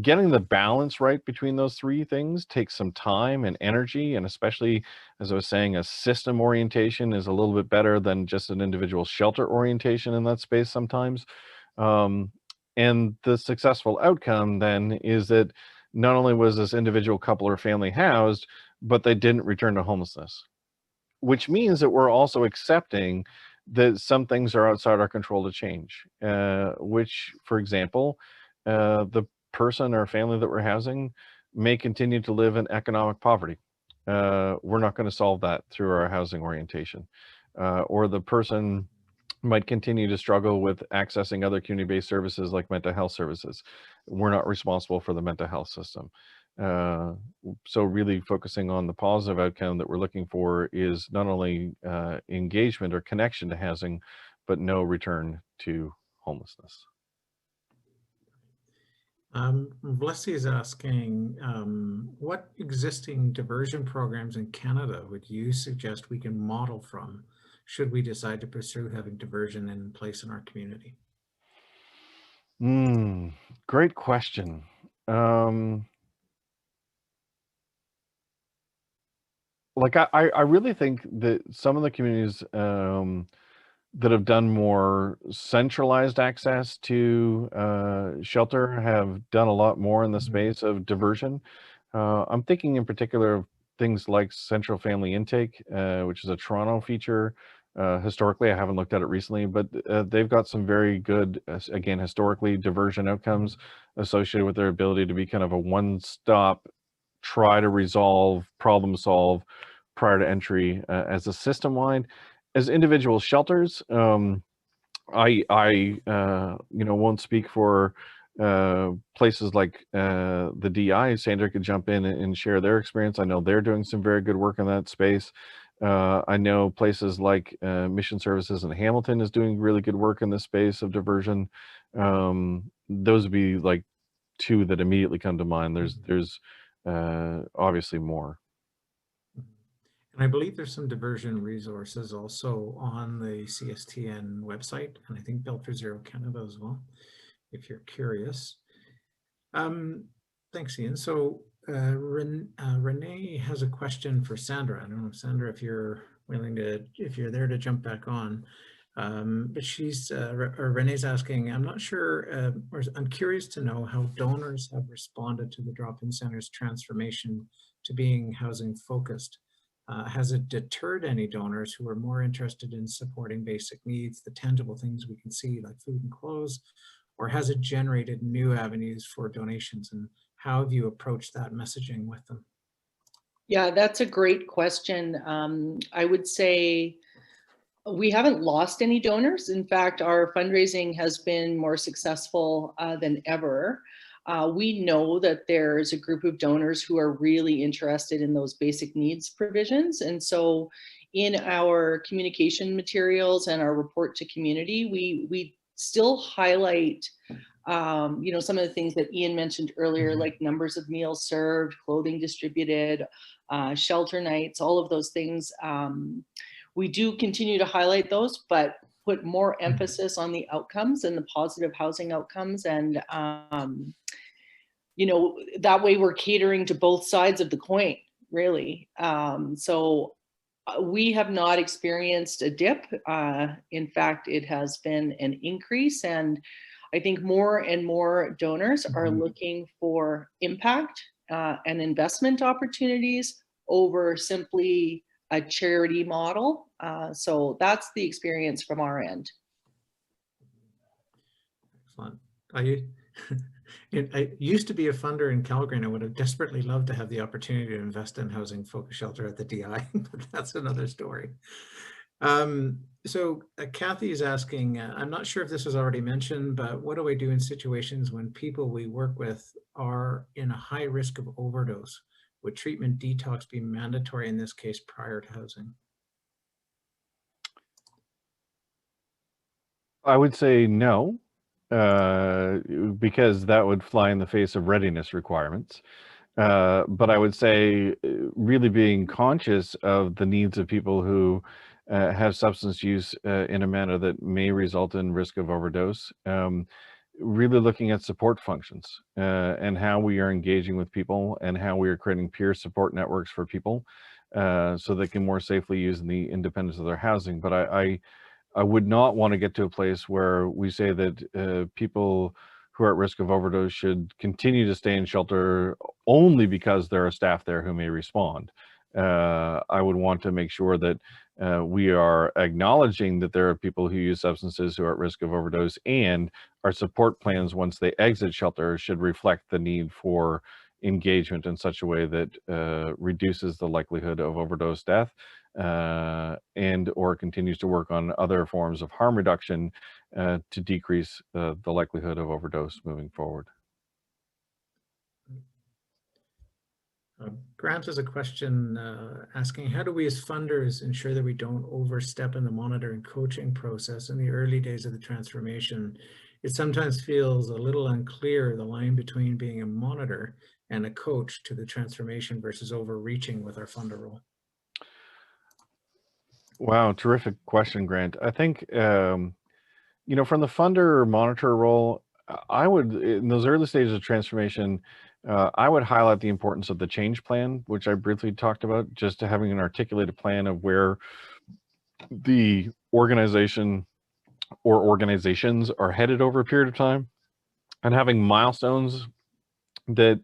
Getting the balance right between those three things takes some time and energy, and especially, as I was saying, a system orientation is a little bit better than just an individual shelter orientation in that space sometimes. And the successful outcome then is that not only was this individual couple or family housed, but they didn't return to homelessness, which means that we're also accepting that some things are outside our control to change, which, for example, the person or family that we're housing may continue to live in economic poverty. We're not going to solve that through our housing orientation. Or the person might continue to struggle with accessing other community-based services like mental health services. We're not responsible for the mental health system. So really focusing on the positive outcome that we're looking for is not only engagement or connection to housing, but no return to homelessness. Leslie is asking, what existing diversion programs in Canada would you suggest we can model from should we decide to pursue having diversion in place in our community? Great question. Like I really think that some of the communities that have done more centralized access to shelter have done a lot more in the space of diversion. I'm thinking in particular of things like Central Family Intake, which is a Toronto feature. Historically, I haven't looked at it recently, but they've got some very good, again, historically diversion outcomes associated with their ability to be kind of a one-stop, try to resolve, problem solve prior to entry as a system-wide. As individual shelters, I won't speak for places like the DI. Sandra could jump in and share their experience. I know they're doing some very good work in that space. I know places like Mission Services in Hamilton is doing really good work in this space of diversion. Those would be like two that immediately come to mind. There's obviously more. And I believe there's some diversion resources also on the CSTN website, and I think Built for Zero Canada as well, if you're curious. Thanks, Iain. So Renee has a question for Sandra. I don't know, Sandra, if you're willing to, if you're there to jump back on. But Renee's asking, I'm not sure, or I'm curious to know how donors have responded to the drop-in center's transformation to being housing focused. Has it deterred any donors who are more interested in supporting basic needs, the tangible things we can see like food and clothes, or has it generated new avenues for donations, and how have you approached that messaging with them? Yeah, that's a great question. I would say we haven't lost any donors. In fact, our fundraising has been more successful than ever. We know that there's a group of donors who are really interested in those basic needs provisions. And so in our communication materials and our report to community, we still highlight some of the things that Iain mentioned earlier, like numbers of meals served, clothing distributed, shelter nights, all of those things. We do continue to highlight those, but put more emphasis on the outcomes and the positive housing outcomes. And, that way we're catering to both sides of the coin, really. So we have not experienced a dip. In fact, it has been an increase. And I think more and more donors are looking for impact and investment opportunities over simply a charity model. So that's the experience from our end. Excellent. I used to be a funder in Calgary, and I would have desperately loved to have the opportunity to invest in housing focus shelter at the DI, but that's another story. So Kathy is asking, I'm not sure if this was already mentioned, but what do I do in situations when people we work with are in a high risk of overdose? Would treatment detox be mandatory in this case prior to housing? I would say no, because that would fly in the face of readiness requirements. But I would say really being conscious of the needs of people who have substance use in a manner that may result in risk of overdose. Really looking at support functions and how we are engaging with people and how we are creating peer support networks for people so they can more safely use in the independence of their housing. But I would not want to get to a place where we say that people who are at risk of overdose should continue to stay in shelter only because there are staff there who may respond. I would want to make sure that we are acknowledging that there are people who use substances who are at risk of overdose, and our support plans once they exit shelter should reflect the need for engagement in such a way that reduces the likelihood of overdose death and or continues to work on other forms of harm reduction to decrease the likelihood of overdose moving forward. Grant has a question asking, how do we as funders ensure that we don't overstep in the monitoring coaching process in the early days of the transformation? It sometimes feels a little unclear, the line between being a monitor and a coach to the transformation versus overreaching with our funder role. Wow, terrific question, Grant. I think, you know, from the funder or monitor role, I would, in those early stages of transformation, I would highlight the importance of the change plan, which I briefly talked about, just to having an articulated plan of where the organization or organizations are headed over a period of time, and having milestones that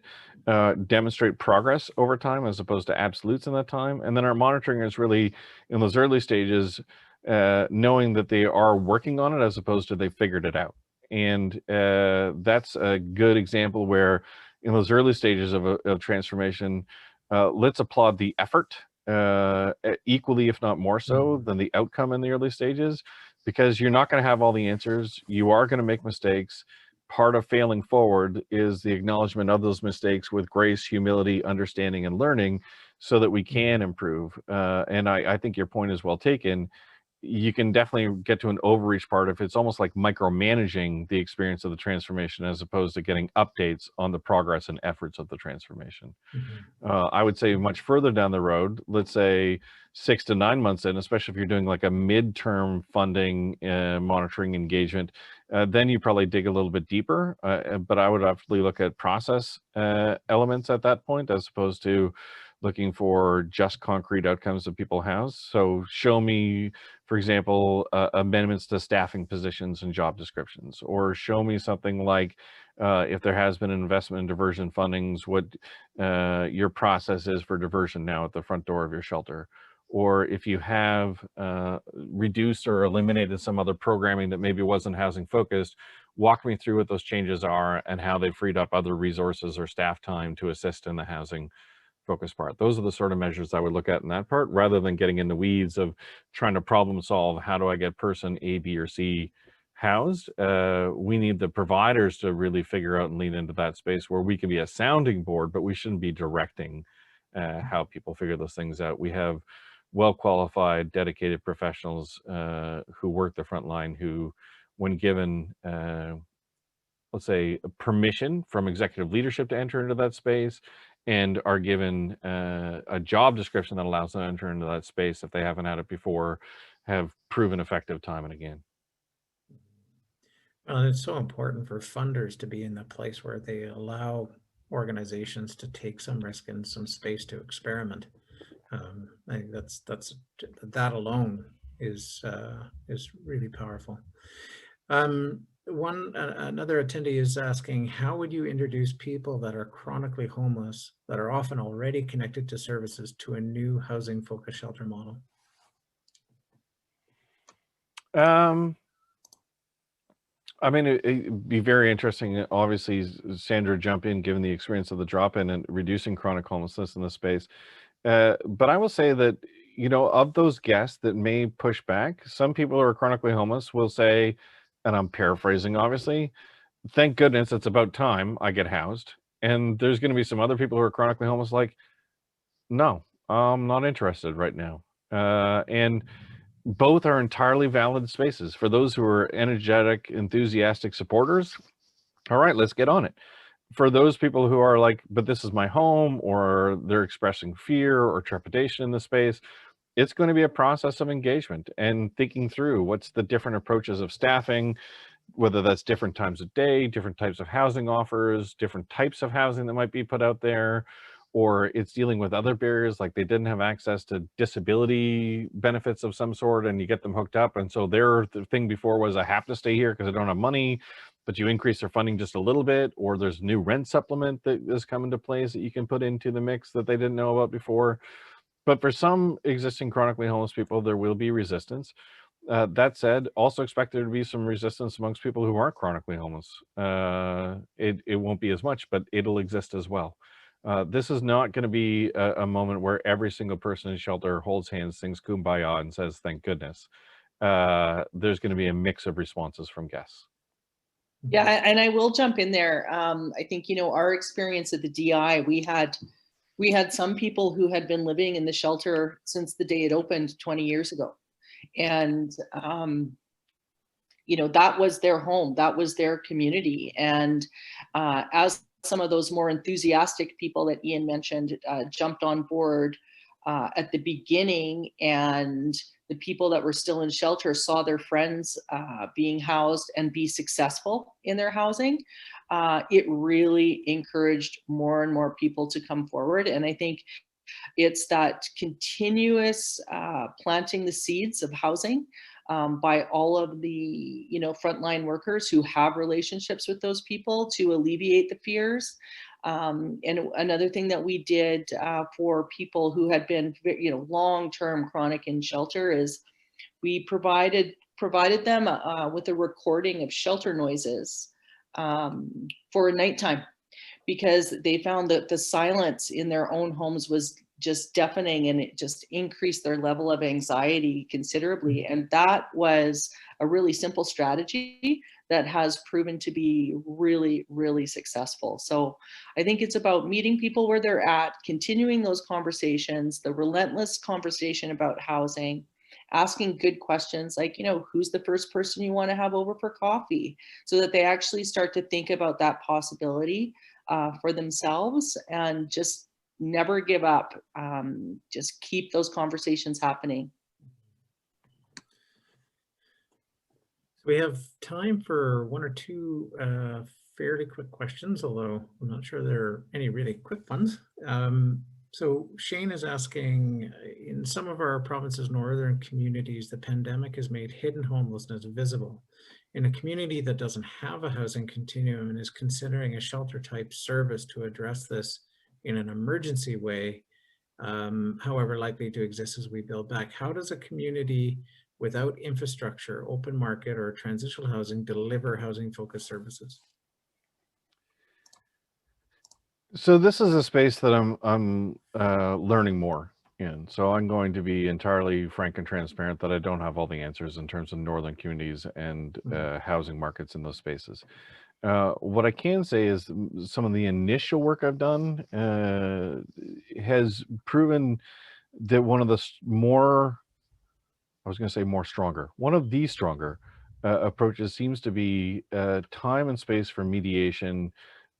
demonstrate progress over time as opposed to absolutes in that time. And then our monitoring is really in those early stages, knowing that they are working on it as opposed to they figured it out. And that's a good example where in those early stages of transformation, let's applaud the effort equally, if not more so, than the outcome in the early stages, because you're not going to have all the answers. You are going to make mistakes. Part of failing forward is the acknowledgement of those mistakes with grace, humility, understanding, and learning so that we can improve. And I think your point is well taken. You can definitely get to an overreach part if it's almost like micromanaging the experience of the transformation as opposed to getting updates on the progress and efforts of the transformation. I would say much further down the road, let's say 6 to 9 months in, especially if you're doing like a midterm funding monitoring engagement, then you probably dig a little bit deeper. But I would actually look at process elements at that point as opposed to looking for just concrete outcomes that people house. So show me, for example, amendments to staffing positions and job descriptions, or show me something like if there has been an investment in diversion fundings, what your process is for diversion now at the front door of your shelter. Or if you have reduced or eliminated some other programming that maybe wasn't housing focused, walk me through what those changes are and how they freed up other resources or staff time to assist in the housing focus part. Those are the sort of measures I would look at in that part, rather than getting in the weeds of trying to problem solve, how do I get person A, B, or C housed? We need the providers to really figure out and lean into that space where we can be a sounding board, but we shouldn't be directing how people figure those things out. We have well-qualified, dedicated professionals who work the front line who, when given let's say permission from executive leadership to enter into that space and are given a job description that allows them to enter into that space if they haven't had it before, have proven effective time and again. Well, it's so important for funders to be in the place where they allow organizations to take some risk and some space to experiment. I think that alone is really powerful. Another attendee is asking, how would you introduce people that are chronically homeless, that are often already connected to services, to a new housing focused shelter model? I mean, it'd be very interesting. Obviously, Sandra, jump in, given the experience of the drop-in and reducing chronic homelessness in this space. But I will say that, of those guests that may push back, some people who are chronically homeless will say, and I'm paraphrasing, obviously, thank goodness it's about time I get housed. And there's going to be some other people who are chronically homeless like, no, I'm not interested right now. And both are entirely valid spaces. For those who are energetic, enthusiastic supporters, all right, let's get on it. For those people who are like, but this is my home, or they're expressing fear or trepidation in the space, it's going to be a process of engagement and thinking through what's the different approaches of staffing, whether that's different times of day, different types of housing offers, different types of housing that might be put out there, or it's dealing with other barriers, like they didn't have access to disability benefits of some sort and you get them hooked up. And so their thing before was, I have to stay here because I don't have money, but you increase their funding just a little bit, or there's new rent supplement that is coming to place that you can put into the mix that they didn't know about before. But for some existing chronically homeless people, there will be resistance. That said, also expect there to be some resistance amongst people who aren't chronically homeless. It won't be as much, but it'll exist as well. This is not going to be a moment where every single person in shelter holds hands, sings Kumbaya, and says, thank goodness. There's going to be a mix of responses from guests. Yeah, and I will jump in there. I think, our experience at the DI, we had some people who had been living in the shelter since the day it opened 20 years ago. And, that was their home, that was their community. And as some of those more enthusiastic people that Iain mentioned jumped on board at the beginning, and the people that were still in shelter saw their friends being housed and be successful in their housing, it really encouraged more and more people to come forward. And I think it's that continuous planting the seeds of housing by all of the frontline workers who have relationships with those people to alleviate the fears. And another thing that we did for people who had been long-term chronic in shelter is we provided them with a recording of shelter noises for nighttime, because they found that the silence in their own homes was just deafening, and it just increased their level of anxiety considerably. And that was a really simple strategy that has proven to be really, really successful. So I think it's about meeting people where they're at, continuing those conversations, the relentless conversation about housing, asking good questions like, who's the first person you want to have over for coffee, so that they actually start to think about that possibility for themselves, and just never give up. Just keep those conversations happening. We have time for one or two fairly quick questions, although I'm not sure there are any really quick ones. So Shane is asking, in some of our province's northern communities, the pandemic has made hidden homelessness visible. In a community that doesn't have a housing continuum and is considering a shelter type service to address this in an emergency way, however likely to exist as we build back, how does a community without infrastructure, open market, or transitional housing deliver housing focused services? So this is a space that I'm learning more in. So I'm going to be entirely frank and transparent that I don't have all the answers in terms of northern communities and housing markets in those spaces. What I can say is some of the initial work I've done has proven that one of the one of the stronger approaches seems to be time and space for mediation,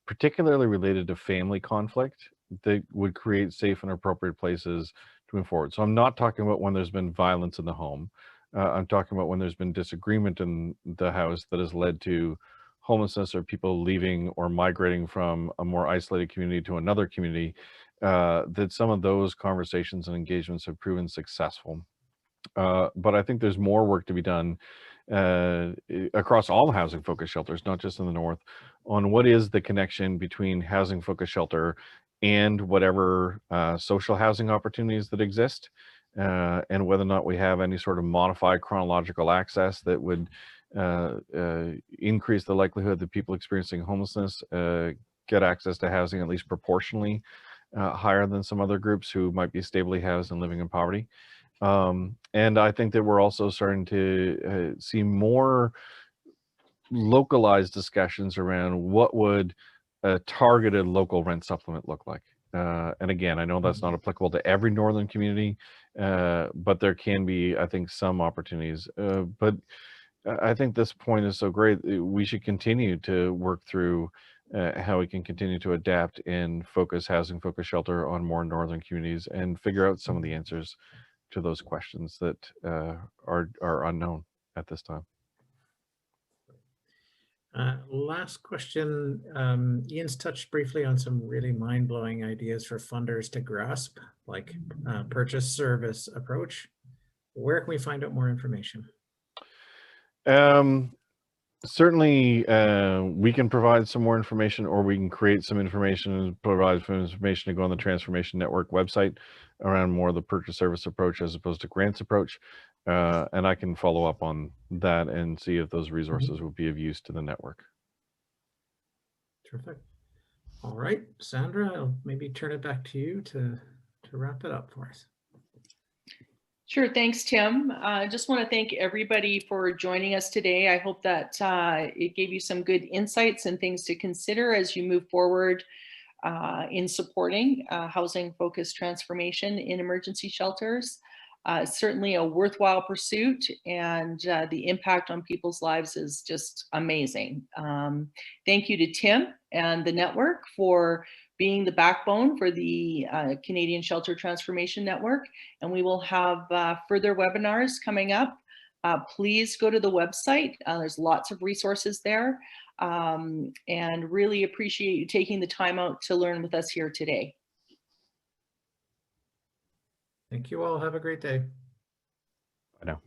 particularly related to family conflict, that would create safe and appropriate places to move forward. So I'm not talking about when there's been violence in the home. I'm talking about when there's been disagreement in the house that has led to homelessness, or people leaving or migrating from a more isolated community to another community, that some of those conversations and engagements have proven successful. But I think there's more work to be done across all housing focused shelters, not just in the north, on what is the connection between housing focused shelter and whatever social housing opportunities that exist, and whether or not we have any sort of modified chronological access that would increase the likelihood that people experiencing homelessness get access to housing at least proportionally higher than some other groups who might be stably housed and living in poverty. And I think that we're also starting to see more localized discussions around what would a targeted local rent supplement look like. And again, I know that's not applicable to every northern community, but there can be, I think, some opportunities. But I think this point is so great. We should continue to work through how we can continue to adapt and focus housing focused shelter on more northern communities and figure out some of the answers to those questions that are unknown at this time. Last question. Iain's touched briefly on some really mind-blowing ideas for funders to grasp, like purchase service approach. Where can we find out more information? Certainly, we can provide some more information, or we can create some information and provide some information to go on the Transformation Network website around more of the purchase service approach as opposed to grants approach. And I can follow up on that and see if those resources will be of use to the network. Terrific. All right, Sandra, I'll maybe turn it back to you to wrap it up for us. Sure, thanks, Tim. I just want to thank everybody for joining us today. I hope that it gave you some good insights and things to consider as you move forward in supporting housing-focused transformation in emergency shelters. Certainly a worthwhile pursuit, and the impact on people's lives is just amazing. Thank you to Tim and the network for being the backbone for the Canadian Shelter Transformation Network. And we will have further webinars coming up. Please go to the website. There's lots of resources there. And really appreciate you taking the time out to learn with us here today. Thank you all. Have a great day. I know.